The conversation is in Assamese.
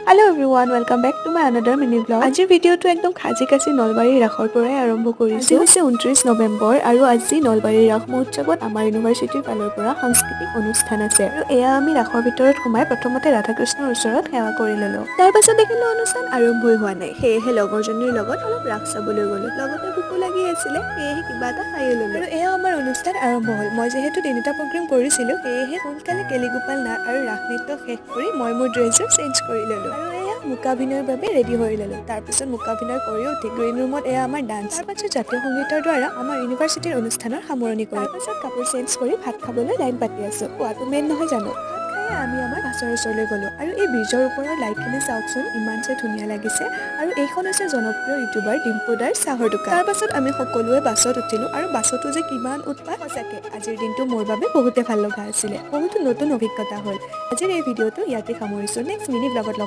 Hello everyone, welcome back to my another mini vlog. আজিৰ ভিডিঅ'টো একদম খাজি কাছি নলবাৰীৰ ৰাসৰ পৰাই আৰম্ভ কৰিছো। আজি হৈছে 29 নৱেম্বৰ আৰু আজি নলবাৰীৰ ৰাস মহোৎসৱত আমাৰ ইউনিভাৰ্চিটিৰ ফালৰ পৰা সাংস্কৃতিক অনুষ্ঠান আছে। আৰু এয়া আমি ৰাসৰ ভিতৰত সোমাই প্ৰথমতে ৰাধা কৃষ্ণৰ ওচৰত সেৱা কৰি ললো। তাৰ পাছত দেখিলো অনুষ্ঠান আৰম্ভই হোৱা নাই। সেয়েহে লগৰজনীৰ লগত অলপ ৰাস চাবলৈ গলো। লগতে ভোকো লাগি আছিলে, সেয়েহে কিবা এটা খাই ললো। আৰু এয়া আমাৰ অনুষ্ঠান আৰম্ভ হ'ল। মই যিহেতু তিনিটা প্ৰগ্ৰাম কৰিছিলো, সেয়েহে সোনকালে কেলিগোপাল নাট আৰু ৰাস নৃত্য শেষ কৰি মই মোৰ ড্ৰেছযোৰ চেঞ্জ কৰি ললো। আৰু এয়া মোকাভিনয়ৰ বাবে ৰেডি হৈ ললো। তাৰপিছত মোকাভিনয় কৰি উঠি গ্ৰীণ ৰুমত এয়া আমাৰ ডান্স। তাৰপাছত জাতীয় সংগীতৰ দ্বাৰা আমাৰ ইউনিভাৰ্চিটিৰ অনুষ্ঠানৰ সামৰণি কৰি তাৰপাছত কাপোৰ চেঞ্জ কৰি ভাত খাবলৈ লাইন পাতি আছো। খোৱাটো মেইন নহয় জানো? আমি আমাৰ বাছৰ ওচৰলৈ গলো আৰু এই ব্ৰিজৰ ওপৰৰ লাইটখিনি চাওকচোন, ইমান যে ধুনীয়া লাগিছে। আৰু এইখন হৈছে জনপ্ৰিয় ইউটিউবাৰ ডিম্পু দাৰ চাহৰ দোকান। তাৰ পাছত আমি সকলোৱে বাছত উঠিলো আৰু বাছতো যে কিমান উৎপাত। সঁচাকে আজিৰ দিনটো মোৰ বাবে বহুতে ভাল লগা আছিলে। বহুতো নতুন অভিজ্ঞতা হ'ল। আজিৰ এই ভিডিঅ'টো ইয়াতে সামৰিছো। নেক্সট মিনি ব্লগত লগ